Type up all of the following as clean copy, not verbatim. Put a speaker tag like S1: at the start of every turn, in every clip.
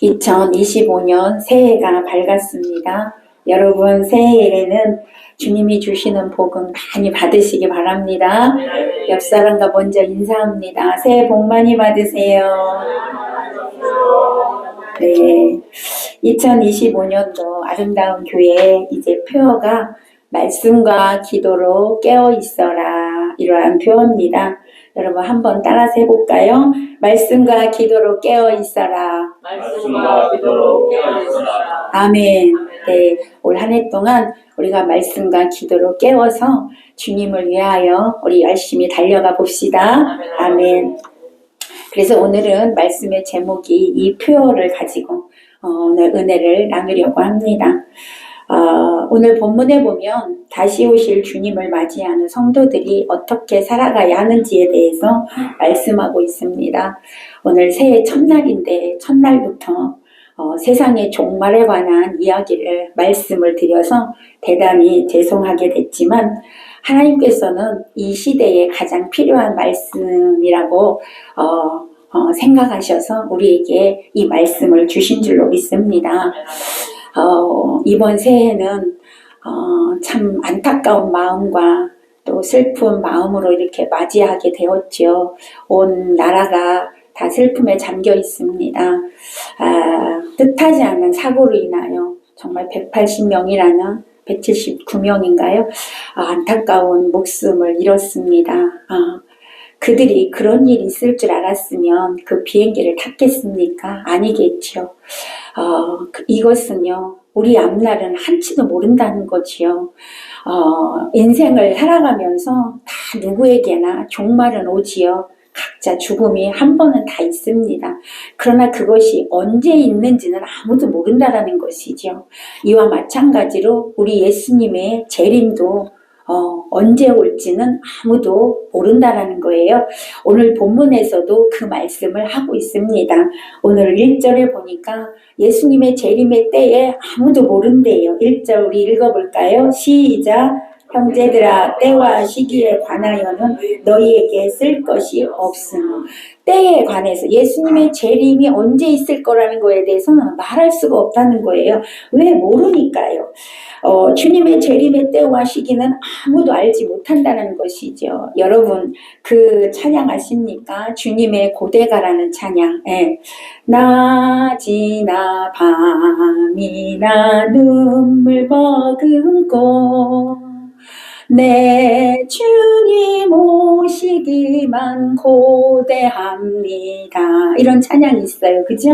S1: 2025년 새해가 밝았습니다. 여러분 새해에는 주님이 주시는 복은 많이 받으시기 바랍니다. 옆 사람과 먼저 인사합니다. 새해 복 많이 받으세요. 네, 2025년도 아름다운 교회 이제 표어가 말씀과 기도로 깨어 있어라, 이러한 표어입니다. 여러분 한번 따라서 해볼까요? 말씀과 기도로 깨어 있어라.
S2: 말씀과 기도로 깨어 있어라.
S1: 아멘. 네, 올 한 해 동안 우리가 말씀과 기도로 깨워서 주님을 위하여 우리 열심히 달려가 봅시다. 아멘. 그래서 오늘은 말씀의 제목이 이 표어를 가지고 오늘 은혜를 나누려고 합니다. 오늘 본문에 보면 다시 오실 주님을 맞이하는 성도들이 어떻게 살아가야 하는지에 대해서 말씀하고 있습니다. 오늘 새해 첫날인데 첫날부터 세상의 종말에 관한 이야기를 말씀을 드려서 대단히 죄송하게 됐지만 하나님께서는 이 시대에 가장 필요한 말씀이라고 생각하셔서 우리에게 이 말씀을 주신 줄로 믿습니다. 이번 새해는 참 안타까운 마음과 또 슬픈 마음으로 이렇게 맞이하게 되었죠. 온 나라가 다 슬픔에 잠겨 있습니다. 뜻하지 않은 사고로 인하여 정말 180명이라는 179명인가요? 안타까운 목숨을 잃었습니다. 그들이 그런 일이 있을 줄 알았으면 그 비행기를 탔겠습니까? 아니겠죠. 이것은요, 우리 앞날은 한치도 모른다는 거지요. 인생을 살아가면서 다 누구에게나 종말은 오지요. 각자 죽음이 한 번은 다 있습니다. 그러나 그것이 언제 있는지는 아무도 모른다라는 것이죠. 이와 마찬가지로 우리 예수님의 재림도 언제 올지는 아무도 모른다라는 거예요. 오늘 본문에서도 그 말씀을 하고 있습니다. 오늘 1절에 보니까 예수님의 재림의 때에 아무도 모른대요. 1절 우리 읽어볼까요? 시작. 형제들아, 때와 시기에 관하여는 너희에게 쓸 것이 없으므. 때에 관해서 예수님의 재림이 언제 있을 거라는 거에 대해서는 말할 수가 없다는 거예요. 왜? 모르니까요. 주님의 재림의 때와 시기는 아무도 알지 못한다는 것이죠. 여러분 그 찬양 아십니까? 주님의 고대가라는 찬양. 낮이나 밤이나 눈물 머금고 내 주님 오시기만 고대합니다. 이런 찬양이 있어요. 그죠?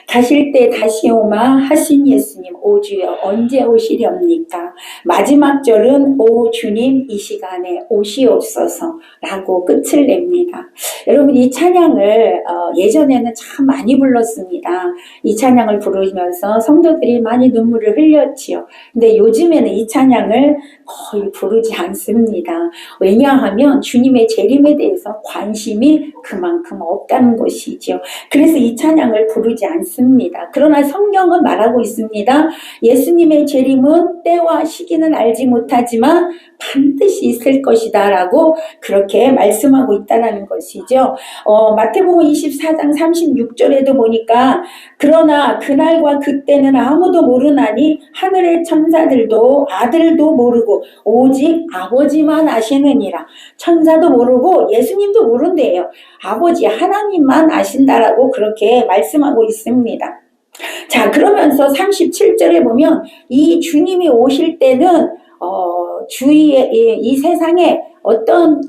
S1: 가실 때 다시 오마 하신 예수님, 오 주여 언제 오시렵니까? 마지막 절은 오 주님 이 시간에 오시옵소서 라고 끝을 냅니다. 여러분 이 찬양을 예전에는 참 많이 불렀습니다. 이 찬양을 부르면서 성도들이 많이 눈물을 흘렸지요. 근데 요즘에는 이 찬양을 거의 부르지 않습니다. 왜냐하면 주님의 재림에 대해서 관심이 그만큼 없다는 것이죠. 그래서 이 찬양을 부르지 않습니다. 그러나 성경은 말하고 있습니다. 예수님의 재림은 때와 시기는 알지 못하지만 반드시 있을 것이다 라고 그렇게 말씀하고 있다는 것이죠. 마태복음 24장 36절에도 보니까 그러나 그날과 그때는 아무도 모르나니 하늘의 천사들도 아들도 모르고 오직 아버지만 아시느니라. 천사도 모르고 예수님도 모른대요. 아버지 하나님만 아신다라고 그렇게 말씀하고 있습니다. 자, 그러면서 37절에 보면 이 주님이 오실 때는 주위에 이 세상에 어떤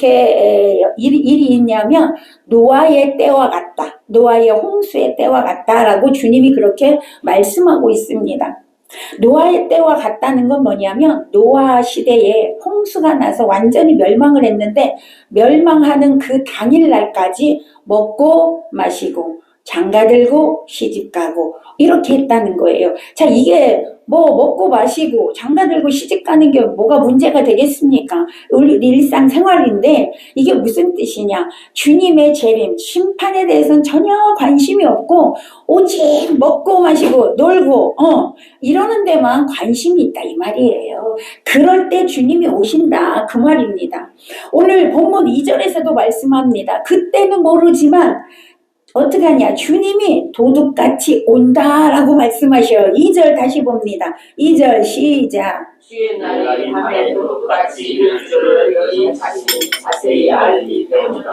S1: 일이 있냐면 노아의 때와 같다. 노아의 홍수의 때와 같다라고 주님이 그렇게 말씀하고 있습니다. 노아의 때와 같다는 건 뭐냐면 노아 시대에 홍수가 나서 완전히 멸망을 했는데 멸망하는 그 당일날까지 먹고 마시고 장가들고 시집가고 이렇게 했다는 거예요. 자, 이게 뭐 먹고 마시고 장가들고 시집가는 게 뭐가 문제가 되겠습니까? 우리 일상생활인데 이게 무슨 뜻이냐? 주님의 재림, 심판에 대해서는 전혀 관심이 없고 오직 먹고 마시고 놀고 이러는 데만 관심이 있다 이 말이에요. 그럴 때 주님이 오신다 그 말입니다. 오늘 본문 2절에서도 말씀합니다. 그때는 모르지만 어떻게 하냐? 주님이 도둑같이 온다라고 말씀하셔요. 2절 다시 봅니다. 2절 시작.
S2: 주의 날이 밤에 도둑같이 이를 줄을 너희 자세히 알기 때문이다.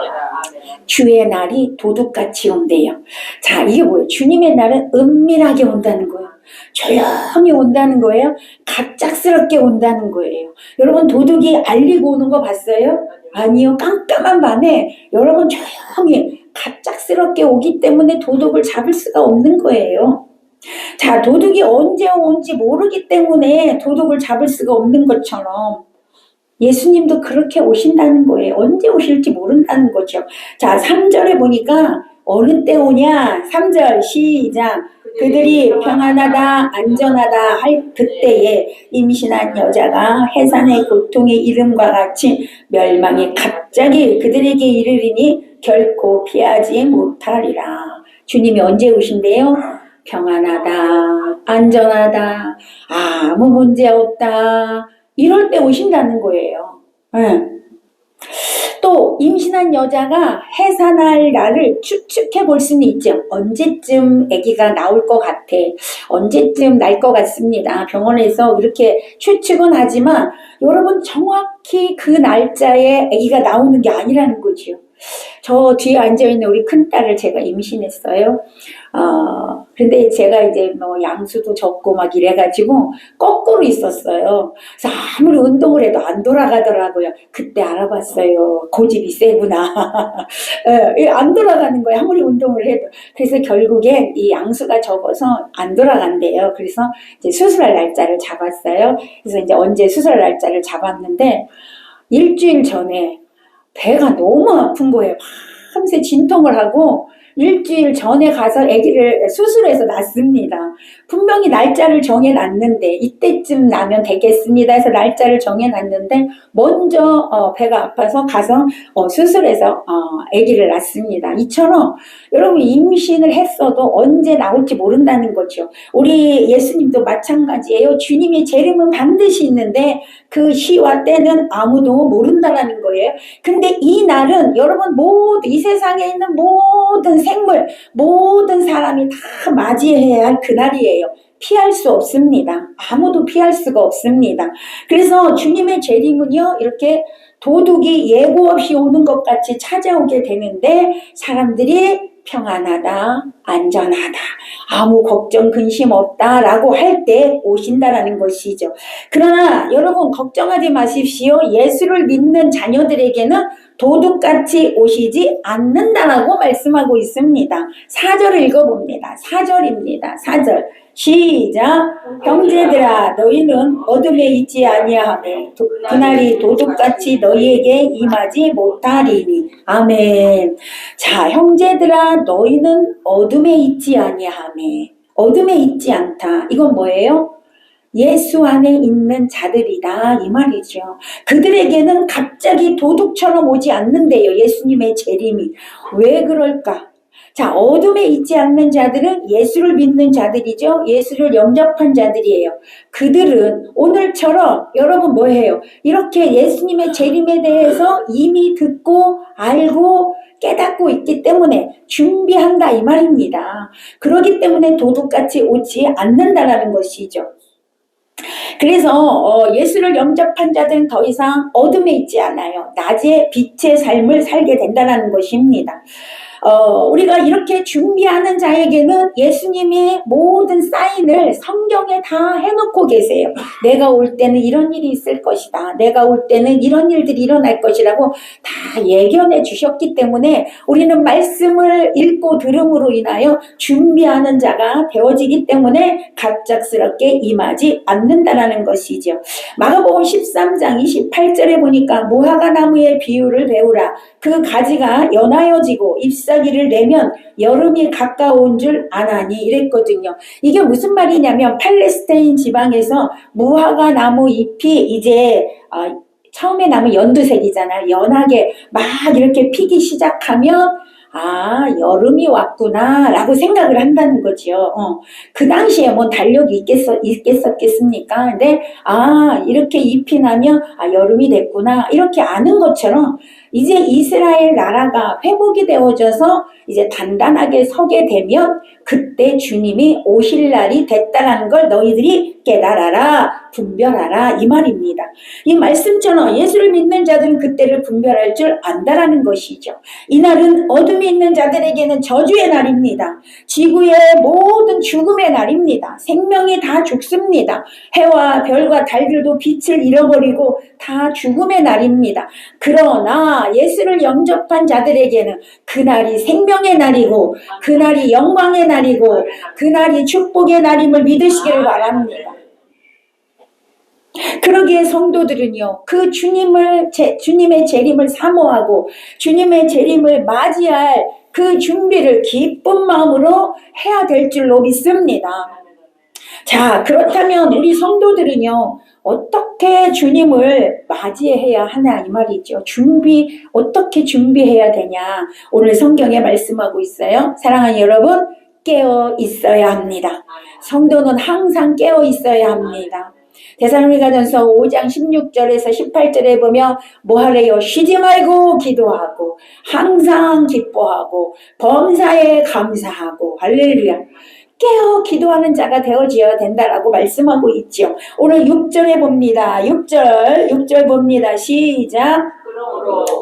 S1: 주의 날이 도둑같이 온대요. 자, 이게 뭐예요? 주님의 날은 은밀하게 온다는 거예요. 조용히 온다는 거예요. 갑작스럽게 온다는 거예요. 여러분 도둑이 알리고 오는 거 봤어요? 아니요. 깜깜한 밤에 여러분 조용히 갑작스럽게 오기 때문에 도둑을 잡을 수가 없는 거예요. 자, 도둑이 언제 온지 모르기 때문에 도둑을 잡을 수가 없는 것처럼 예수님도 그렇게 오신다는 거예요. 언제 오실지 모른다는 거죠. 자, 3절에 보니까 어느 때 오냐? 3절 시작. 그들이 평안하다 안전하다 할 그때에 임신한 여자가 해산의 고통의 이름과 같이 멸망이 갑자기 그들에게 이르리니 결코 피하지 못하리라. 주님이 언제 오신대요? 평안하다 안전하다 아무 문제 없다 이럴 때 오신다는 거예요. 또 임신한 여자가 해산할 날을 추측해 볼 수는 있죠. 언제쯤 아기가 나올 것 같아. 언제쯤 날 것 같습니다. 병원에서 이렇게 추측은 하지만 여러분 정확히 그 날짜에 아기가 나오는 게 아니라는 거죠. 저 뒤에 앉아있는 우리 큰딸을 제가 임신했어요. 근데 제가 이제 뭐 양수도 적고 막 이래가지고 거꾸로 있었어요. 그래서 아무리 운동을 해도 안 돌아가더라고요. 그때 알아봤어요. 고집이 세구나. 안 돌아가는 거예요. 아무리 운동을 해도. 그래서 결국엔 이 양수가 적어서 안 돌아간대요. 그래서 이제 수술할 날짜를 잡았어요. 그래서 이제 언제 수술할 날짜를 잡았는데 일주일 전에 배가 너무 아픈 거예요. 밤새 진통을 하고 일주일 전에 가서 아기를 수술해서 낳습니다. 분명히 날짜를 정해놨는데 이때쯤 나면 되겠습니다 해서 날짜를 정해놨는데 먼저 배가 아파서 가서 수술해서 아기를 낳습니다. 이처럼 여러분 임신을 했어도 언제 나올지 모른다는 거죠. 우리 예수님도 마찬가지예요. 주님의 재림은 반드시 있는데 그 시와 때는 아무도 모른다라는 거예요. 근데 이 날은 여러분 모두 이 세상에 있는 모든 생물, 모든 사람이 다 맞이해야 할 그날이에요. 피할 수 없습니다. 아무도 피할 수가 없습니다. 그래서 주님의 재림은요, 이렇게 도둑이 예고 없이 오는 것 같이 찾아오게 되는데 사람들이 평안하다, 안전하다, 아무 걱정 근심 없다라고 할 때 오신다라는 것이죠. 그러나 여러분 걱정하지 마십시오. 예수를 믿는 자녀들에게는 도둑같이 오시지 않는다라고 말씀하고 있습니다. 4절을 읽어봅니다. 4절입니다. 4절 시작. 형제들아 너희는 어둠에 있지 아니하며 그날이 도둑같이 너희에게 임하지 못하리니. 아멘. 자, 형제들아 너희는 어둠에 있지 아니하며. 어둠에 있지 않다. 이건 뭐예요? 예수 안에 있는 자들이다 이 말이죠. 그들에게는 갑자기 도둑처럼 오지 않는데요. 예수님의 재림이. 왜 그럴까? 자, 어둠에 있지 않는 자들은 예수를 믿는 자들이죠. 예수를 영접한 자들이에요. 그들은 오늘처럼 여러분 뭐예요? 이렇게 예수님의 재림에 대해서 이미 듣고 알고 깨닫고 있기 때문에 준비한다 이 말입니다. 그렇기 때문에 도둑같이 오지 않는다라는 것이죠. 그래서 예수를 영접한 자들은 더 이상 어둠에 있지 않아요. 낮에 빛의 삶을 살게 된다는 것입니다. 우리가 이렇게 준비하는 자에게는 예수님의 모든 사인을 성경에 다 해놓고 계세요. 내가 올 때는 이런 일이 있을 것이다. 내가 올 때는 이런 일들이 일어날 것이라고 다 예견해 주셨기 때문에 우리는 말씀을 읽고 들음으로 인하여 준비하는 자가 되어지기 때문에 갑작스럽게 임하지 않는다라는 것이죠. 마가복음 13장 28절에 보니까 무화과 나무의 비유를 배우라. 그 가지가 연하여지고 잎사귀를 내면 여름이 가까운 줄 아나니 이랬거든요. 이게 무슨 말이냐면 팔레스타인 지방에서 무화과 나무 잎이 이제 처음에 나무 연두색이잖아요. 연하게 막 이렇게 피기 시작하면 여름이 왔구나 라고 생각을 한다는 거죠. 그 당시에 뭐 달력이 있겠었겠습니까? 근데 이렇게 잎이 나면 여름이 됐구나 이렇게 아는 것처럼 이제 이스라엘 나라가 회복이 되어져서 이제 단단하게 서게 되면 그때 주님이 오실 날이 됐다라는 걸 너희들이 깨달아라, 분별하라 이 말입니다. 이 말씀처럼 예수를 믿는 자들은 그때를 분별할 줄 안다라는 것이죠. 이날은 어둠이 있는 자들에게는 저주의 날입니다. 지구의 모든 죽음의 날입니다. 생명이 다 죽습니다. 해와 별과 달들도 빛을 잃어버리고 다 죽음의 날입니다. 그러나 예수를 영접한 자들에게는 그날이 생명의 날이고 그날이 영광의 날이고 그날이 축복의 날임을 믿으시기를 바랍니다. 그러기에 성도들은요, 그 주님의 재림을 사모하고 주님의 재림을 맞이할 그 준비를 기쁜 마음으로 해야 될 줄로 믿습니다. 자, 그렇다면 우리 성도들은요, 어떻게 주님을 맞이해야 하나 이 말이죠. 어떻게 준비해야 되냐. 오늘 성경에 말씀하고 있어요. 사랑하는 여러분, 깨어 있어야 합니다. 성도는 항상 깨어 있어야 합니다. 데살로니가전서 5장 16절에서 18절에 보면 뭐하래요? 쉬지 말고 기도하고 항상 기뻐하고 범사에 감사하고 할렐루야. 깨어 기도하는 자가 되어져야 된다라고 말씀하고 있죠. 오늘 6절에 봅니다. 6절 봅니다. 시작.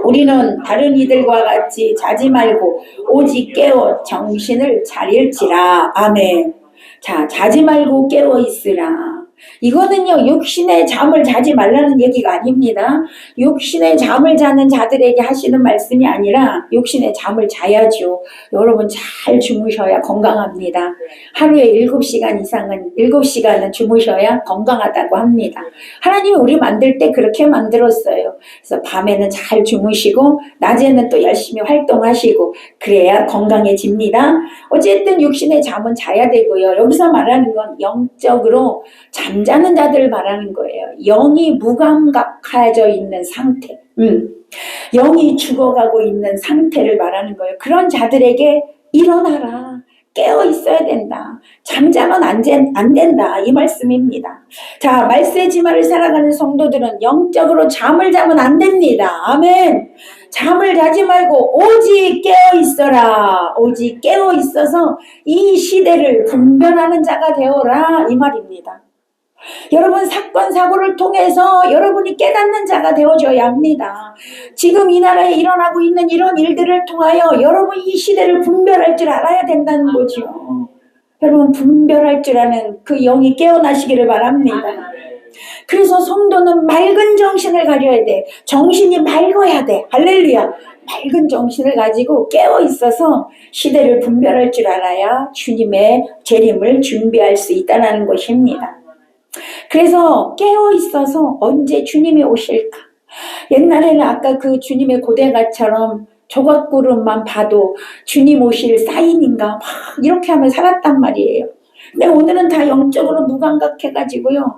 S1: 우리는 다른 이들과 같이 자지 말고 오직 깨어 정신을 차릴지라. 아멘. 자, 자지 말고 깨어 있으라. 이거는요, 육신의 잠을 자지 말라는 얘기가 아닙니다. 육신의 잠을 자는 자들에게 하시는 말씀이 아니라 육신의 잠을 자야죠. 여러분 잘 주무셔야 건강합니다. 하루에 7시간 이상은 7시간은 주무셔야 건강하다고 합니다. 하나님이 우리 만들 때 그렇게 만들었어요. 그래서 밤에는 잘 주무시고 낮에는 또 열심히 활동하시고 그래야 건강해집니다. 어쨌든 육신의 잠은 자야 되고요. 여기서 말하는 건 영적으로 잠자는 자들을 말하는 거예요. 영이 무감각해져 있는 상태, 영이 죽어가고 있는 상태를 말하는 거예요. 그런 자들에게 일어나라, 깨어 있어야 된다, 잠자면 안 된다 이 말씀입니다. 자, 말세지마를 살아가는 성도들은 영적으로 잠을 자면 안 됩니다. 아멘. 잠을 자지 말고 오직 깨어 있어라. 오직 깨어 있어서 이 시대를 분별하는 자가 되어라 이 말입니다. 여러분 사건 사고를 통해서 여러분이 깨닫는 자가 되어줘야 합니다. 지금 이 나라에 일어나고 있는 이런 일들을 통하여 여러분 이 시대를 분별할 줄 알아야 된다는 거죠. 여러분 분별할 줄 아는 그 영이 깨어나시기를 바랍니다. 그래서 성도는 맑은 정신을 가져야 돼. 정신이 맑아야 돼. 할렐루야. 맑은 정신을 가지고 깨어 있어서 시대를 분별할 줄 알아야 주님의 재림을 준비할 수 있다는 것입니다. 그래서 깨어 있어서 언제 주님이 오실까? 옛날에는 아까 그 주님의 고대가처럼 조각구름만 봐도 주님 오실 사인인가 막 이렇게 하며 살았단 말이에요. 근데 오늘은 다 영적으로 무감각해가지고요.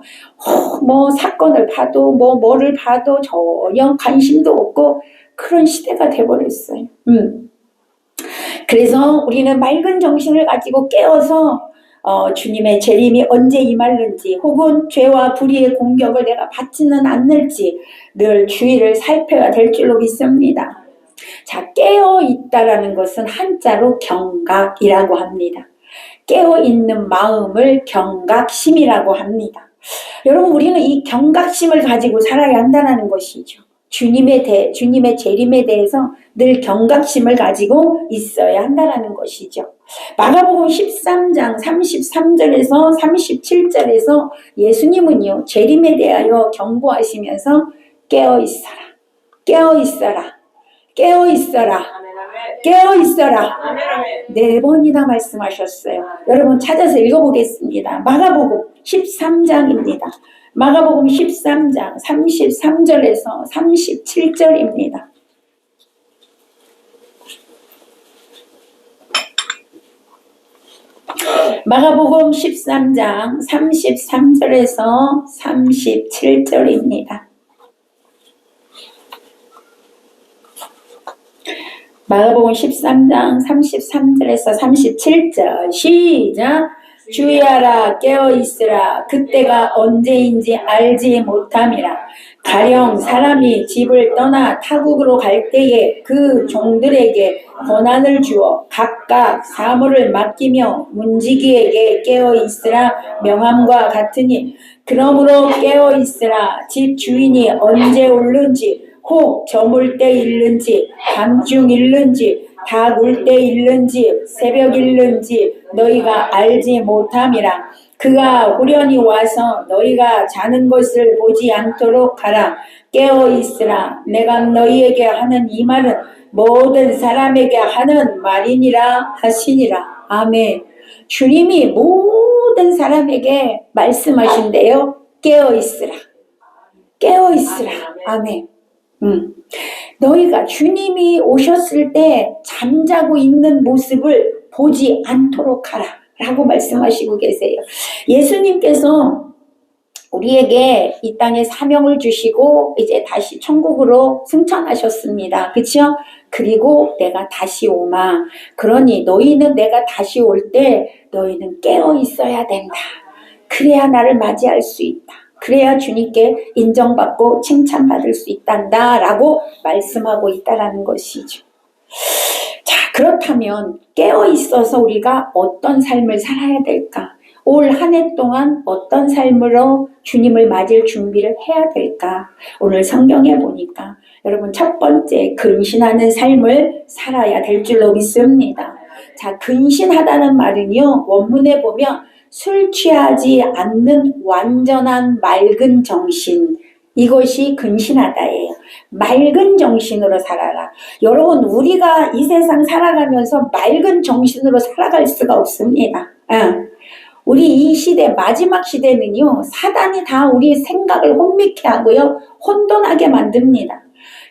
S1: 뭐 사건을 봐도 뭐를 봐도 전혀 관심도 없고 그런 시대가 돼버렸어요. 그래서 우리는 맑은 정신을 가지고 깨어서 주님의 재림이 언제 임할는지 혹은 죄와 불의의 공격을 내가 받지는 않을지 늘 주의를 살펴야 될 줄로 믿습니다. 자, 깨어있다라는 것은 한자로 경각이라고 합니다. 깨어있는 마음을 경각심이라고 합니다. 여러분 우리는 이 경각심을 가지고 살아야 한다는 것이죠. 주님의 재림에 대해서 늘 경각심을 가지고 있어야 한다는 것이죠. 마가복음 13장 33절에서 37절에서 예수님은요 재림에 대하여 경고하시면서 깨어있어라, 깨어있어라, 깨어있어라, 깨어있어라 4번이나 말씀하셨어요. 여러분 찾아서 읽어보겠습니다. 마가복음 13장입니다. 마가복음 13장 33절에서 37절입니다. 마가복음 13장 33절에서 37절입니다. 마가복음 13장 33절에서 37절 시작. 주의하라 깨어 있으라 그때가 언제인지 알지 못함이라. 가령 사람이 집을 떠나 타국으로 갈 때에 그 종들에게 권한을 주어 각각 사물을 맡기며 문지기에게 깨어 있으라 명함과 같으니 그러므로 깨어 있으라. 집 주인이 언제 올는지 혹 저물 때 일는지 밤중 일는지 닭 울 때 일는지 새벽 일는지 너희가 알지 못함이라. 그가 후련히 와서 너희가 자는 것을 보지 않도록 하라. 깨어 있으라. 내가 너희에게 하는 이 말은 모든 사람에게 하는 말이니라 하시니라. 아멘. 주님이 모든 사람에게 말씀하신대요. 깨어 있으라. 깨어 있으라. 아멘. 너희가 주님이 오셨을 때 잠자고 있는 모습을 보지 않도록 하라 라고 말씀하시고 계세요. 예수님께서 우리에게 이 땅에 사명을 주시고 이제 다시 천국으로 승천하셨습니다. 그렇죠? 그리고 내가 다시 오마. 그러니 너희는 내가 다시 올 때 너희는 깨어 있어야 된다. 그래야 나를 맞이할 수 있다. 그래야 주님께 인정받고 칭찬받을 수 있단다 라고 말씀하고 있다라는 것이죠. 자, 그렇다면 깨어 있어서 우리가 어떤 삶을 살아야 될까? 올 한 해 동안 어떤 삶으로 주님을 맞을 준비를 해야 될까? 오늘 성경에 보니까 여러분 첫 번째 근신하는 삶을 살아야 될 줄로 믿습니다. 자, 근신하다는 말은요, 원문에 보면 술 취하지 않는 완전한 맑은 정신, 이것이 근신하다예요. 맑은 정신으로 살아라. 여러분, 우리가 이 세상 살아가면서 맑은 정신으로 살아갈 수가 없습니다. 우리 이 시대, 마지막 시대는요, 사단이 다 우리 생각을 혼미케 하고요, 혼돈하게 만듭니다.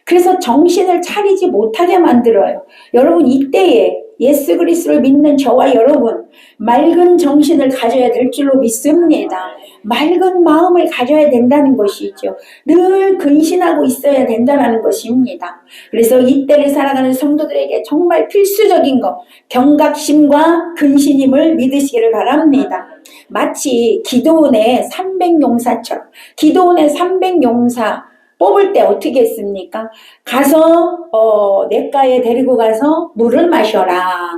S1: 그래서 정신을 차리지 못하게 만들어요. 여러분, 이때에 예수 그리스도를 믿는 저와 여러분, 맑은 정신을 가져야 될 줄로 믿습니다. 맑은 마음을 가져야 된다는 것이죠. 늘 근신하고 있어야 된다는 것입니다. 그래서 이때를 살아가는 성도들에게 정말 필수적인 것, 경각심과 근신임을 믿으시기를 바랍니다. 마치 기도원의 300용사처럼, 기도원의 300용사 뽑을 때 어떻게 했습니까? 가서 냇가에 데리고 가서 물을 마셔라.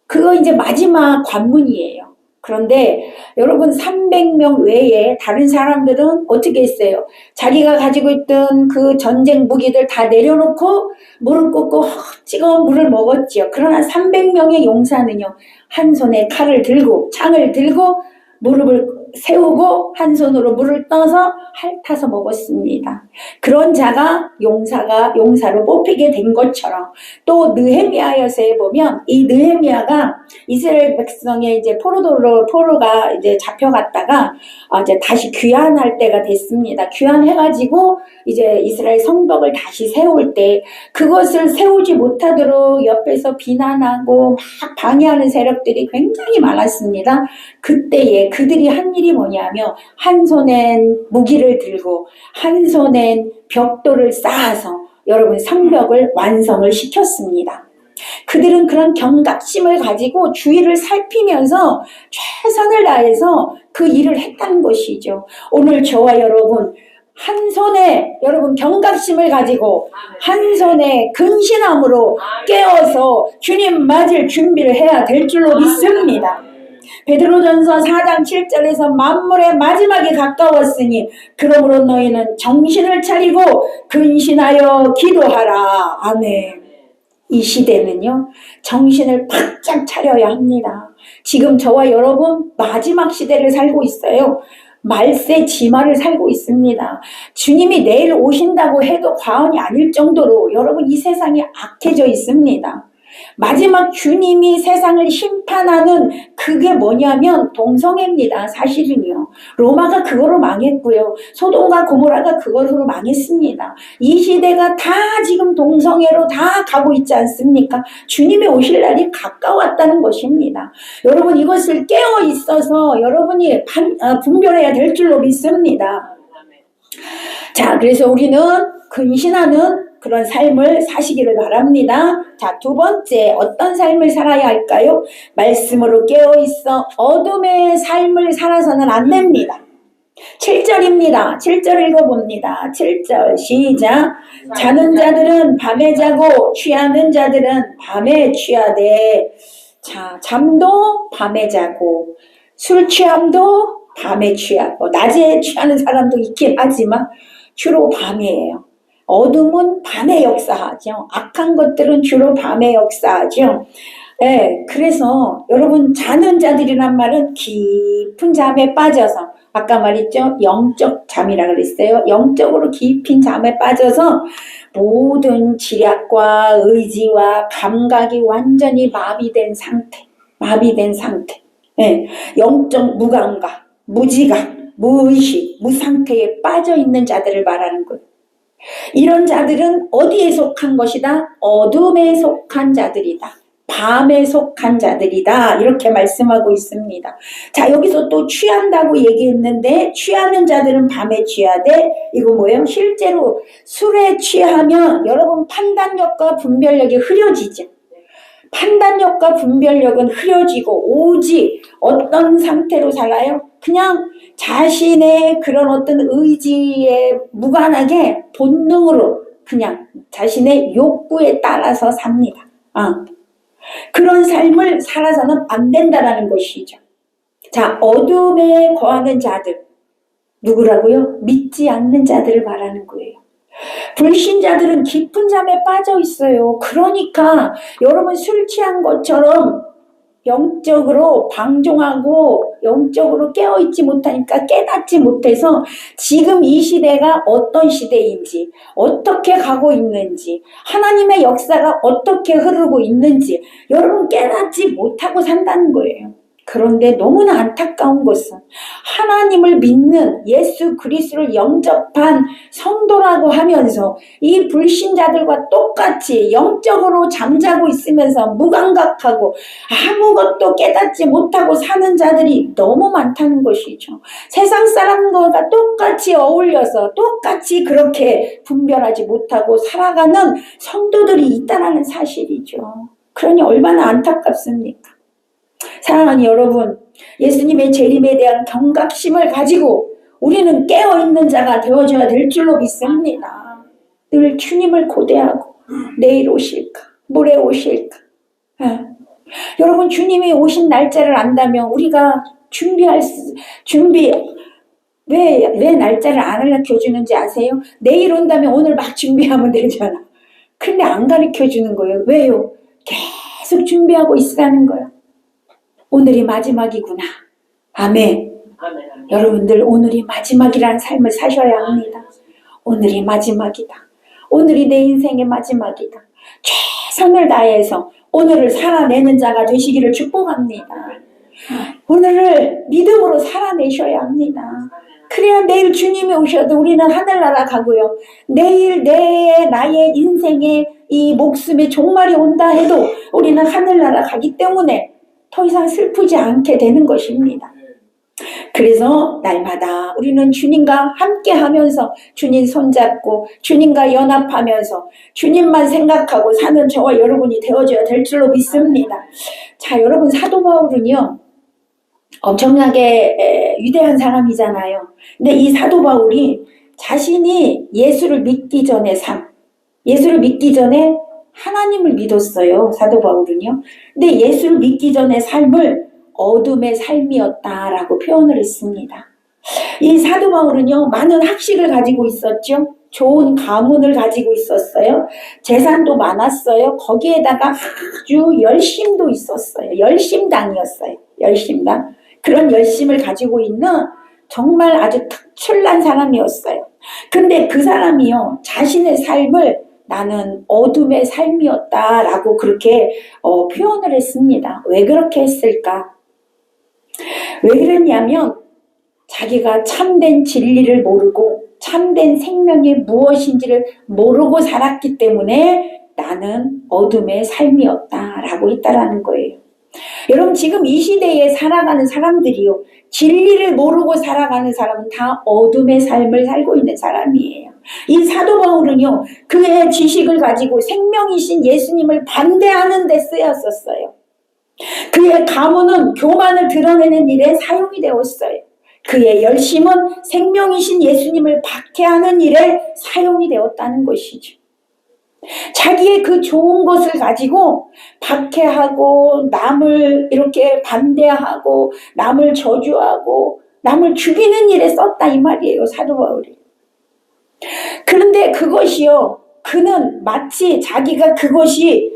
S1: 그거 이제 마지막 관문이에요. 그런데 여러분 300명 외에 다른 사람들은 어떻게 했어요? 자기가 가지고 있던 그 전쟁 무기들 다 내려놓고 물을 꽂고 뜨거운 물을 먹었지요. 그러나 300명의 용사는요, 한 손에 칼을 들고 창을 들고 무릎을 세우고 한 손으로 물을 떠서 핥아서 먹었습니다. 그런 자가 용사로 뽑히게 된 것처럼, 또 느헤미야서에 보면 이 느헤미야가 이스라엘 백성의 이제 포로가 이제 잡혀갔다가 이제 다시 귀환할 때가 됐습니다. 귀환해가지고 이제 이스라엘 성벽을 다시 세울 때 그것을 세우지 못하도록 옆에서 비난하고 막 방해하는 세력들이 굉장히 많았습니다. 그때에 그들이 한 일이 뭐냐면, 한 손엔 무기를 들고 한 손엔 벽돌을 쌓아서 여러분 성벽을 완성을 시켰습니다. 그들은 그런 경각심을 가지고 주위를 살피면서 최선을 다해서 그 일을 했다는 것이죠. 오늘 저와 여러분, 한 손에 여러분 경각심을 가지고 한 손에 근신함으로 깨어서 주님 맞을 준비를 해야 될 줄로 믿습니다. 베드로전서 4장 7절에서 만물의 마지막이 가까웠으니 그러므로 너희는 정신을 차리고 근신하여 기도하라. 아멘. 이 시대는요, 정신을 바짝 차려야 합니다. 지금 저와 여러분 마지막 시대를 살고 있어요. 말세 지마를 살고 있습니다. 주님이 내일 오신다고 해도 과언이 아닐 정도로 여러분 이 세상이 악해져 있습니다. 마지막 주님이 세상을 심판하는 그게 뭐냐면 동성애입니다. 사실은요. 로마가 그거로 망했고요. 소돔과 고모라가 그것으로 망했습니다. 이 시대가 다 지금 동성애로 다 가고 있지 않습니까? 주님이 오실 날이 가까웠다는 것입니다. 여러분 이것을 깨어 있어서 여러분이 분별해야 될 줄로 믿습니다. 자, 그래서 우리는 근신하는 그런 삶을 사시기를 바랍니다. 자, 두 번째, 어떤 삶을 살아야 할까요? 말씀으로 깨어있어 어둠의 삶을 살아서는 안 됩니다. 7절입니다. 7절 읽어봅니다. 7절 시작. 자는 자들은 밤에 자고 취하는 자들은 밤에 취하되. 자, 잠도 밤에 자고 술 취함도 밤에 취하고 낮에 취하는 사람도 있긴 하지만 주로 밤이에요. 어둠은 밤에 역사하죠. 악한 것들은 주로 밤에 역사하죠. 네, 그래서 여러분 자는 자들이란 말은 깊은 잠에 빠져서 아까 말했죠. 영적 잠이라 그랬어요. 영적으로 깊은 잠에 빠져서 모든 지략과 의지와 감각이 완전히 마비된 상태. 네, 영적 무감각, 무지각, 무의식, 무상태에 빠져 있는 자들을 말하는 거예요. 이런 자들은 어디에 속한 것이다? 어둠에 속한 자들이다. 밤에 속한 자들이다. 이렇게 말씀하고 있습니다. 자, 여기서 또 취한다고 얘기했는데 취하는 자들은 밤에 취하되 이거 뭐예요? 실제로 술에 취하면 여러분 판단력과 분별력이 흐려지죠. 판단력과 분별력은 흐려지고 오직 어떤 상태로 살아요? 그냥 자신의 그런 어떤 의지에 무관하게 본능으로 그냥 자신의 욕구에 따라서 삽니다. 그런 삶을 살아서는 안 된다라는 것이죠. 자, 어둠에 거하는 자들 누구라고요? 믿지 않는 자들을 말하는 거예요. 불신자들은 깊은 잠에 빠져 있어요. 그러니까 여러분 술 취한 것처럼 영적으로 방종하고 영적으로 깨어있지 못하니까 깨닫지 못해서 지금 이 시대가 어떤 시대인지 어떻게 가고 있는지 하나님의 역사가 어떻게 흐르고 있는지 여러분 깨닫지 못하고 산다는 거예요. 그런데 너무나 안타까운 것은 하나님을 믿는 예수 그리스도를 영접한 성도라고 하면서 이 불신자들과 똑같이 영적으로 잠자고 있으면서 무감각하고 아무것도 깨닫지 못하고 사는 자들이 너무 많다는 것이죠. 세상 사람과 똑같이 어울려서 똑같이 그렇게 분별하지 못하고 살아가는 성도들이 있다는 사실이죠. 그러니 얼마나 안타깝습니까? 사랑하는 여러분, 예수님의 재림에 대한 경각심을 가지고 우리는 깨어있는 자가 되어줘야 될 줄로 믿습니다. 늘 주님을 고대하고 내일 오실까? 모레 오실까? 여러분 주님이 오신 날짜를 안다면 우리가 왜 날짜를 안 가르쳐주는지 아세요? 내일 온다면 오늘 막 준비하면 되잖아. 근데 안 가르쳐주는 거예요. 왜요? 계속 준비하고 있으라는 거예요. 오늘이 마지막이구나. 아멘. 여러분들 오늘이 마지막이라는 삶을 사셔야 합니다. 오늘이 마지막이다. 오늘이 내 인생의 마지막이다. 최선을 다해서 오늘을 살아내는 자가 되시기를 축복합니다. 오늘을 믿음으로 살아내셔야 합니다. 그래야 내일 주님이 오셔도 우리는 하늘나라 가고요. 내일 나의 인생의 이 목숨의 종말이 온다 해도 우리는 하늘나라 가기 때문에 더 이상 슬프지 않게 되는 것입니다. 그래서 날마다 우리는 주님과 함께 하면서 주님 손잡고 주님과 연합하면서 주님만 생각하고 사는 저와 여러분이 되어줘야 될 줄로 믿습니다. 자, 여러분 사도 바울은요 엄청나게 위대한 사람이잖아요. 근데 이 사도 바울이 자신이 예수를 믿기 전에 예수를 믿기 전에 하나님을 믿었어요. 사도 바울은요. 근데 예수를 믿기 전의 삶을 어둠의 삶이었다라고 표현을 했습니다. 이 사도 바울은요. 많은 학식을 가지고 있었죠. 좋은 가문을 가지고 있었어요. 재산도 많았어요. 거기에다가 아주 열심도 있었어요. 열심당이었어요. 열심당. 그런 열심을 가지고 있는 정말 아주 특출난 사람이었어요. 근데 그 사람이요. 자신의 삶을 나는 어둠의 삶이었다라고 그렇게 표현을 했습니다. 왜 그렇게 했을까? 왜 그랬냐면 자기가 참된 진리를 모르고 참된 생명이 무엇인지를 모르고 살았기 때문에 나는 어둠의 삶이었다라고 했다라는 거예요. 여러분 지금 이 시대에 살아가는 사람들이요, 진리를 모르고 살아가는 사람은 다 어둠의 삶을 살고 있는 사람이에요. 이 사도 바울은요, 그의 지식을 가지고 생명이신 예수님을 반대하는 데 쓰였었어요. 그의 가문은 교만을 드러내는 일에 사용이 되었어요. 그의 열심은 생명이신 예수님을 박해하는 일에 사용이 되었다는 것이죠. 자기의 그 좋은 것을 가지고 박해하고 남을 이렇게 반대하고 남을 저주하고 남을 죽이는 일에 썼다 이 말이에요, 사도 바울이. 그런데 그것이요, 그는 마치 자기가 그것이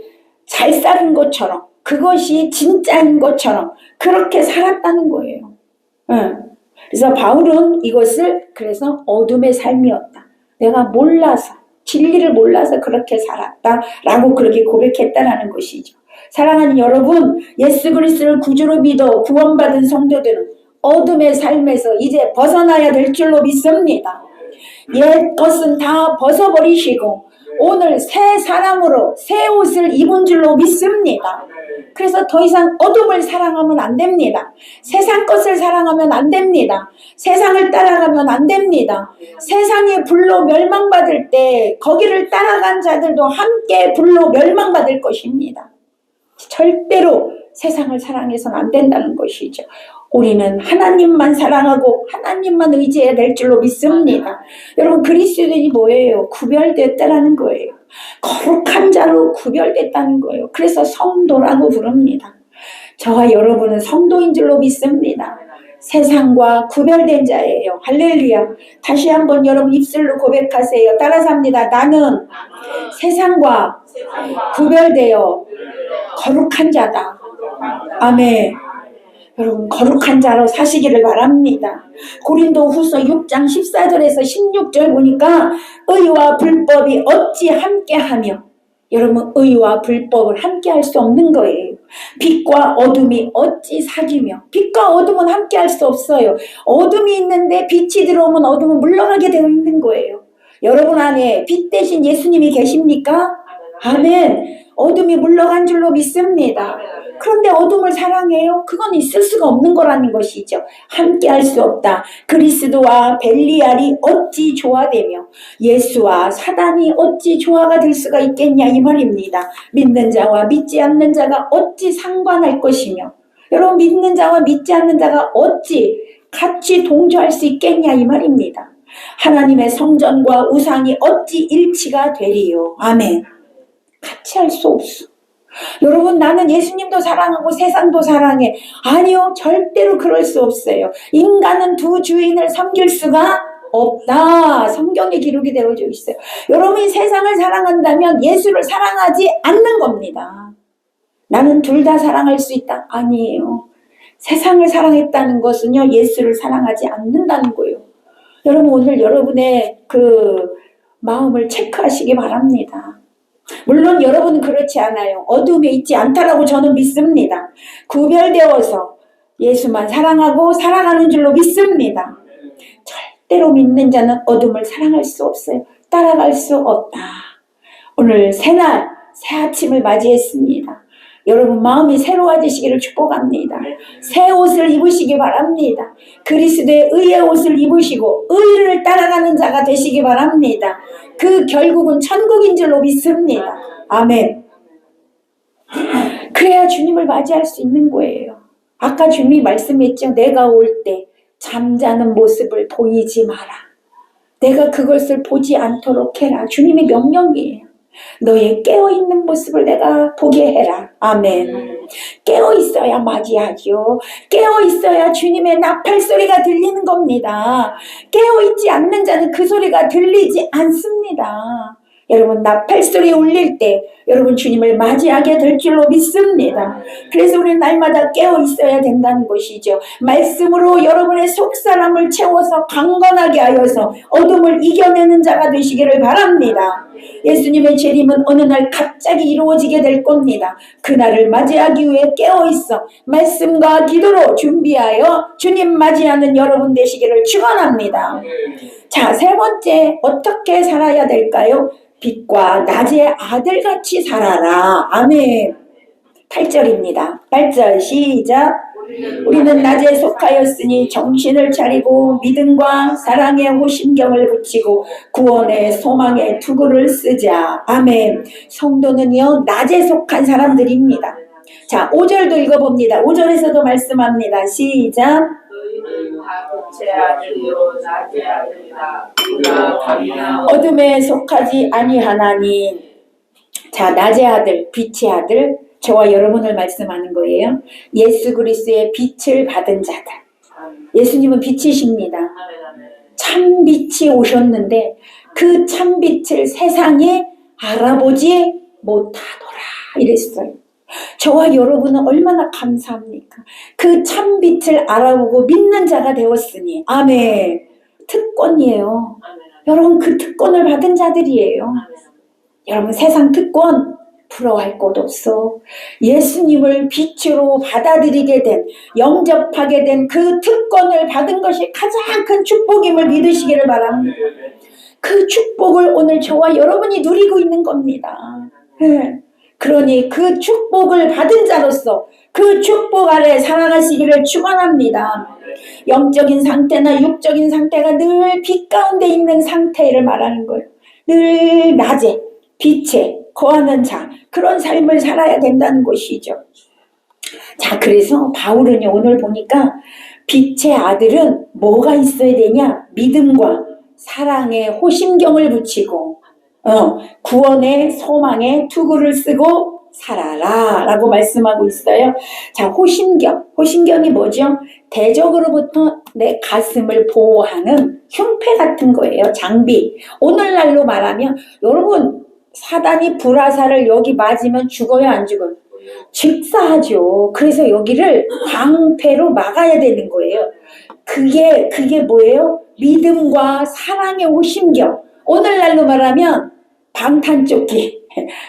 S1: 잘 사는 것처럼, 그것이 진짜인 것처럼 그렇게 살았다는 거예요. 그래서 바울은 이것을 그래서 어둠의 삶이었다, 내가 몰라서, 진리를 몰라서 그렇게 살았다라고 그렇게 고백했다라는 것이죠. 사랑하는 여러분, 예수 그리스도를 구주로 믿어 구원받은 성도들은 어둠의 삶에서 이제 벗어나야 될 줄로 믿습니다. 옛 것은 다 벗어버리시고 오늘 새 사람으로 새 옷을 입은 줄로 믿습니다. 그래서 더 이상 어둠을 사랑하면 안 됩니다. 세상 것을 사랑하면 안 됩니다. 세상을 따라가면 안 됩니다. 세상의 불로 멸망받을 때 거기를 따라간 자들도 함께 불로 멸망받을 것입니다. 절대로 세상을 사랑해서는 안 된다는 것이죠. 우리는 하나님만 사랑하고 하나님만 의지해야 될 줄로 믿습니다. 여러분, 그리스도인이 뭐예요? 구별됐다라는 거예요. 거룩한 자로 구별됐다는 거예요. 그래서 성도라고 부릅니다. 저와 여러분은 성도인 줄로 믿습니다. 세상과 구별된 자예요. 할렐루야. 다시 한번 여러분 입술로 고백하세요. 따라서 합니다. 나는 세상과 구별되어 거룩한 자다. 아멘. 여러분, 거룩한 자로 사시기를 바랍니다. 고린도후서 6장 14절에서 16절 보니까 의와 불법이 어찌 함께하며, 여러분, 의와 불법을 함께할 수 없는 거예요. 빛과 어둠이 어찌 사귀며, 빛과 어둠은 함께할 수 없어요. 어둠이 있는데 빛이 들어오면 어둠은 물러나게 되어 있는 거예요. 여러분 안에 빛 대신 예수님이 계십니까? 아멘. 어둠이 물러간 줄로 믿습니다. 그런데 어둠을 사랑해요? 그건 있을 수가 없는 거라는 것이죠. 함께할 수 없다. 그리스도와 벨리알이 어찌 조화되며 예수와 사단이 어찌 조화가 될 수가 있겠냐 이 말입니다. 믿는 자와 믿지 않는 자가 어찌 상관할 것이며, 여러분, 믿는 자와 믿지 않는 자가 어찌 같이 동조할 수 있겠냐 이 말입니다. 하나님의 성전과 우상이 어찌 일치가 되리요. 아멘. 같이 할 수 없어. 여러분, 나는 예수님도 사랑하고 세상도 사랑해. 아니요, 절대로 그럴 수 없어요. 인간은 두 주인을 섬길 수가 없다. 성경에 기록이 되어져 있어요. 여러분이 세상을 사랑한다면 예수를 사랑하지 않는 겁니다. 나는 둘 다 사랑할 수 있다. 아니에요. 세상을 사랑했다는 것은요, 예수를 사랑하지 않는다는 거예요. 여러분, 오늘 여러분의 그 마음을 체크하시기 바랍니다. 물론 여러분은 그렇지 않아요. 어둠에 있지 않다라고 저는 믿습니다. 구별되어서 예수만 사랑하고 살아가는 줄로 믿습니다. 절대로 믿는 자는 어둠을 사랑할 수 없어요. 따라갈 수 없다. 오늘 새날, 새 아침을 맞이했습니다. 여러분 마음이 새로워지시기를 축복합니다. 새 옷을 입으시기 바랍니다. 그리스도의 의의 옷을 입으시고 의를 따라가는 자가 되시기 바랍니다. 그 결국은 천국인 줄로 믿습니다. 아멘. 그래야 주님을 맞이할 수 있는 거예요. 아까 주님이 말씀했죠. 내가 올 때 잠자는 모습을 보이지 마라. 내가 그것을 보지 않도록 해라. 주님의 명령이에요. 너의 깨어있는 모습을 내가 보게 해라. 아멘. 깨어있어야 맞이하죠. 깨어있어야 주님의 나팔 소리가 들리는 겁니다. 깨어있지 않는 자는 그 소리가 들리지 않습니다. 여러분, 나팔 소리 울릴 때 여러분 주님을 맞이하게 될 줄로 믿습니다. 그래서 우리는 날마다 깨어 있어야 된다는 것이죠. 말씀으로 여러분의 속사람을 채워서 강건하게 하여서 어둠을 이겨내는 자가 되시기를 바랍니다. 예수님의 재림은 어느 날 갑자기 이루어지게 될 겁니다. 그날을 맞이하기 위해 깨어 있어 말씀과 기도로 준비하여 주님 맞이하는 여러분 되시기를 축원합니다. 자, 세 번째, 어떻게 살아야 될까요? 빛과 낮의 아들같이 살아라. 아멘. 8절입니다. 8절 시작. 우리는 낮에 속하였으니 정신을 차리고 믿음과 사랑의 호심경을 붙이고 구원의 소망의 투구를 쓰자. 아멘. 성도는요, 낮에 속한 사람들입니다. 자, 5절도 읽어봅니다. 5절에서도 말씀합니다. 시작.
S2: 너희는 다 빛의 아들이요 낮의 아들이다. 우리가 밤이나
S1: 어둠에 속하지 아니하나니. 자, 낮의 아들, 빛의 아들, 저와 여러분을 말씀하는 거예요. 예수 그리스도의 빛을 받은 자들. 예수님은 빛이십니다. 참 빛이 오셨는데 그 참 빛을 세상에 알아보지 못하더라 이랬어요. 저와 여러분은 얼마나 감사합니까? 그 참 빛을 알아보고 믿는 자가 되었으니. 아멘. 특권이에요. 여러분, 그 특권을 받은 자들이에요. 여러분, 세상 특권 부러워할 것 없어. 예수님을 빛으로 받아들이게 된, 영접하게 된 그 특권을 받은 것이 가장 큰 축복임을 믿으시기를 바랍니다. 그 축복을 오늘 저와 여러분이 누리고 있는 겁니다. 그러니 그 축복을 받은 자로서 그 축복 아래 살아가시기를 축원합니다. 영적인 상태나 육적인 상태가 늘 빛 가운데 있는 상태를 말하는 거예요. 늘 낮에 빛에 거하는 자, 그런 삶을 살아야 된다는 것이죠. 자, 그래서 바울은요, 오늘 보니까 빛의 아들은 뭐가 있어야 되냐? 믿음과 사랑의 호심경을 붙이고 구원의 소망의 투구를 쓰고 살아라 라고 말씀하고 있어요. 자, 호심경이 뭐죠? 대적으로부터 내 가슴을 보호하는 흉패 같은 거예요. 장비. 오늘날로 말하면 여러분, 사단이 불화살을 여기 맞으면 죽어요, 안 죽어요? 직사하죠. 그래서 여기를 방패로 막아야 되는 거예요. 그게 뭐예요? 믿음과 사랑의 호심경. 오늘날로 말하면 방탄조끼.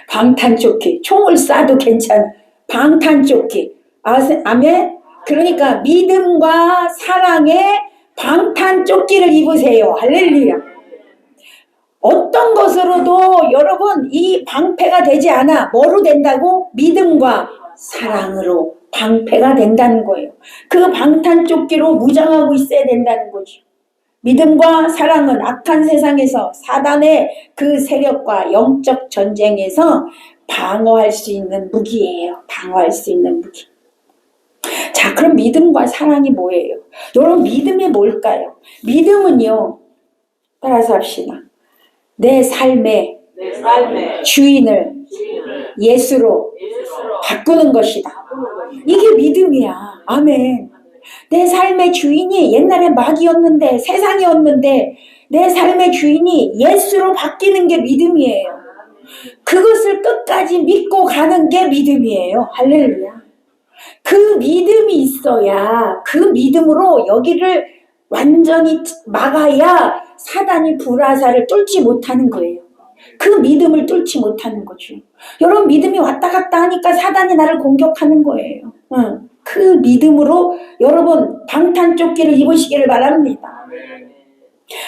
S1: 방탄조끼. 총을 쏴도 괜찮아. 방탄조끼. 아멘? 그러니까 믿음과 사랑의 방탄조끼를 입으세요. 할렐루야. 어떤 것으로도 여러분 이 방패가 되지 않아. 뭐로 된다고? 믿음과 사랑으로 방패가 된다는 거예요. 그 방탄조끼로 무장하고 있어야 된다는 거죠. 믿음과 사랑은 악한 세상에서 사단의 그 세력과 영적 전쟁에서 방어할 수 있는 무기예요. 방어할 수 있는 무기. 자, 그럼 믿음과 사랑이 뭐예요? 여러분, 믿음이 뭘까요? 믿음은요, 따라서 합시다. 내 삶의 주인을 예수로 바꾸는 것이다. 이게 믿음이야. 아멘. 내 삶의 주인이 옛날에 마귀였는데, 세상이었는데 내 삶의 주인이 예수로 바뀌는 게 믿음이에요. 그것을 끝까지 믿고 가는 게 믿음이에요. 할렐루야. 그 믿음이 있어야, 그 믿음으로 여기를 완전히 막아야 사단이 불화살을 뚫지 못하는 거예요. 그 믿음을 뚫지 못하는 거죠. 여러분, 믿음이 왔다 갔다 하니까 사단이 나를 공격하는 거예요. 그 믿음으로 여러분 방탄조끼를 입으시기를 바랍니다.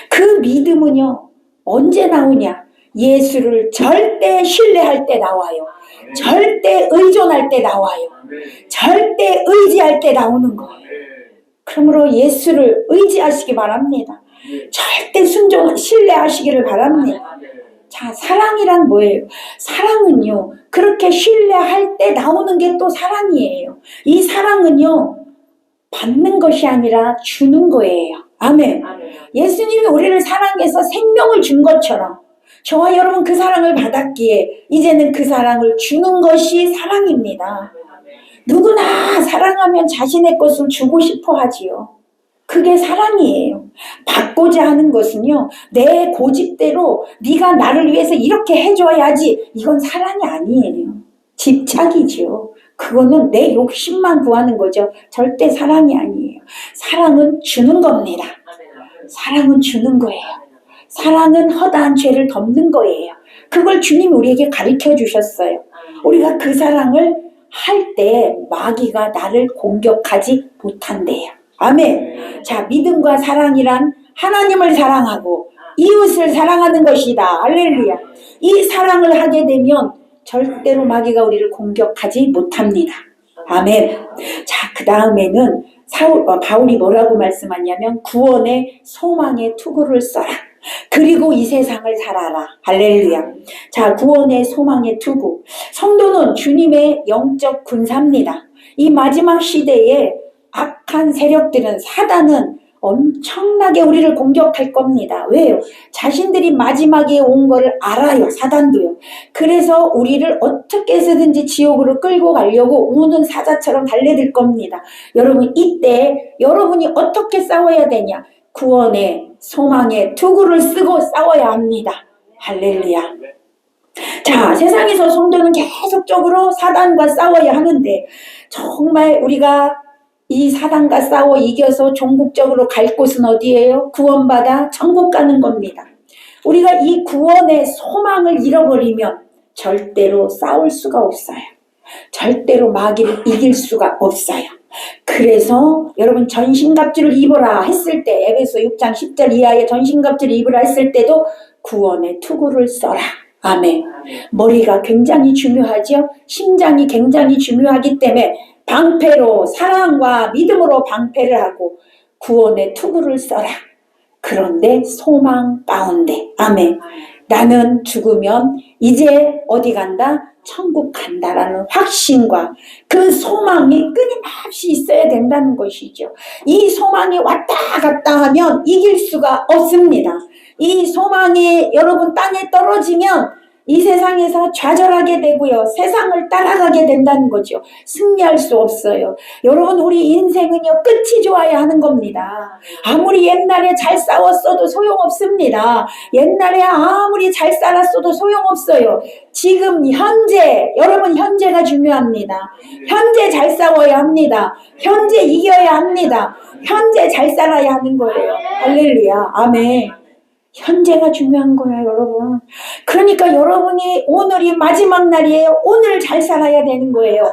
S1: 그 믿음은요, 언제 나오냐? 예수를 절대 신뢰할 때 나와요. 절대 의존할 때 나와요. 절대 의지할 때 나오는 거예요. 그러므로 예수를 의지하시기 바랍니다. 절대 신뢰하시기를 바랍니다. 자, 사랑이란 뭐예요? 사랑은요, 그렇게 신뢰할 때 나오는 게 또 사랑이에요. 이 사랑은요, 받는 것이 아니라 주는 거예요. 아멘. 예수님이 우리를 사랑해서 생명을 준 것처럼 저와 여러분 그 사랑을 받았기에 이제는 그 사랑을 주는 것이 사랑입니다. 누구나 사랑하면 자신의 것을 주고 싶어 하지요. 그게 사랑이에요. 받고자 하는 것은요, 내 고집대로 네가 나를 위해서 이렇게 해줘야지, 이건 사랑이 아니에요. 집착이죠. 그거는 내 욕심만 구하는 거죠. 절대 사랑이 아니에요. 사랑은 주는 겁니다. 사랑은 주는 거예요. 사랑은 허다한 죄를 덮는 거예요. 그걸 주님이 우리에게 가르쳐 주셨어요. 우리가 그 사랑을 할 때 마귀가 나를 공격하지 못한대요. 아멘. 자, 믿음과 사랑이란 하나님을 사랑하고 이웃을 사랑하는 것이다. 할렐루야. 이 사랑을 하게 되면 절대로 마귀가 우리를 공격하지 못합니다. 아멘. 자, 그 다음에는 바울이 뭐라고 말씀하냐면 구원의 소망의 투구를 써라. 그리고 이 세상을 살아라. 할렐루야. 자, 구원의 소망의 투구. 성도는 주님의 영적 군사입니다. 이 마지막 시대에 악한 세력들은, 사단은 엄청나게 우리를 공격할 겁니다. 왜요? 자신들이 마지막에 온 거를 알아요. 사단도요. 그래서 우리를 어떻게 해서든지 지옥으로 끌고 가려고 우는 사자처럼 달려들 겁니다. 여러분, 이때 여러분이 어떻게 싸워야 되냐? 구원의 소망의 투구를 쓰고 싸워야 합니다. 할렐루야. 자, 세상에서 성도는 계속적으로 사단과 싸워야 하는데, 정말 우리가 이 사단과 싸워 이겨서 종국적으로 갈 곳은 어디예요? 구원받아 천국 가는 겁니다. 우리가 이 구원의 소망을 잃어버리면 절대로 싸울 수가 없어요. 절대로 마귀를 이길 수가 없어요. 그래서 여러분, 전신갑주를 입어라 했을 때, 에베소 6장 10절 이하의 전신갑주를 입으라 했을 때도 구원의 투구를 써라. 아멘. 머리가 굉장히 중요하죠. 심장이 굉장히 중요하기 때문에 방패로, 사랑과 믿음으로 방패를 하고 구원의 투구를 써라. 그런데 소망 가운데, 아멘, 나는 죽으면 이제 어디 간다? 천국 간다라는 확신과 그 소망이 끊임없이 있어야 된다는 것이죠. 이 소망이 왔다 갔다 하면 이길 수가 없습니다. 이 소망이 여러분 땅에 떨어지면 이 세상에서 좌절하게 되고요. 세상을 따라가게 된다는 거죠. 승리할 수 없어요. 여러분, 우리 인생은요, 끝이 좋아야 하는 겁니다. 아무리 옛날에 잘 싸웠어도 소용없습니다. 옛날에 아무리 잘 살았어도 소용없어요. 지금 현재, 여러분, 현재가 중요합니다. 현재 잘 싸워야 합니다. 현재 이겨야 합니다. 현재 잘 살아야 하는 거예요. 할렐루야. 아멘. 현재가 중요한 거야, 여러분. 그러니까 여러분이 오늘이 마지막 날이에요. 오늘 잘 살아야 되는 거예요.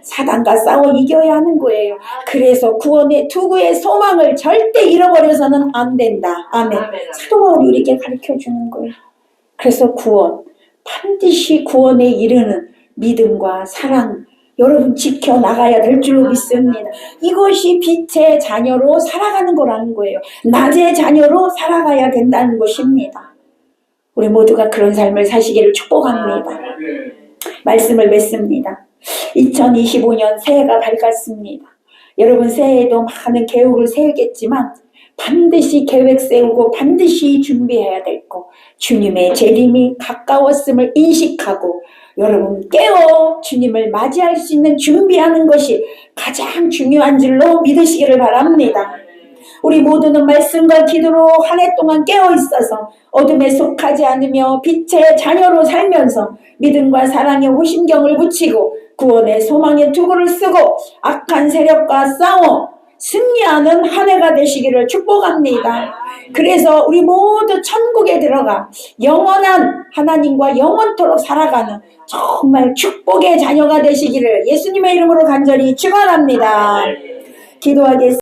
S1: 사단과 싸워 이겨야 하는 거예요. 그래서 구원의 투구의 소망을 절대 잃어버려서는 안 된다. 아멘. 사도 바울이 우리에게 가르쳐주는 거예요. 그래서 구원, 반드시 구원에 이르는 믿음과 사랑, 여러분 지켜나가야 될 줄로 믿습니다. 이것이 빛의 자녀로 살아가는 거라는 거예요. 낮의 자녀로 살아가야 된다는 것입니다. 우리 모두가 그런 삶을 사시기를 축복합니다. 말씀을 맺습니다. 2025년 새해가 밝았습니다. 여러분, 새해에도 많은 계획을 세우겠지만 반드시 계획 세우고 반드시 준비해야 될 것, 주님의 재림이 가까웠음을 인식하고 여러분 깨어 주님을 맞이할 수 있는 준비하는 것이 가장 중요한 줄로 믿으시기를 바랍니다. 우리 모두는 말씀과 기도로 한 해 동안 깨어 있어서 어둠에 속하지 않으며 빛의 자녀로 살면서 믿음과 사랑의 호심경을 붙이고 구원의 소망의 투구를 쓰고 악한 세력과 싸워 승리하는 한 해가 되시기를 축복합니다. 그래서 우리 모두 천국에 들어가 영원한 하나님과 영원토록 살아가는 정말 축복의 자녀가 되시기를 예수님의 이름으로 간절히 축원합니다. 기도하겠습니다.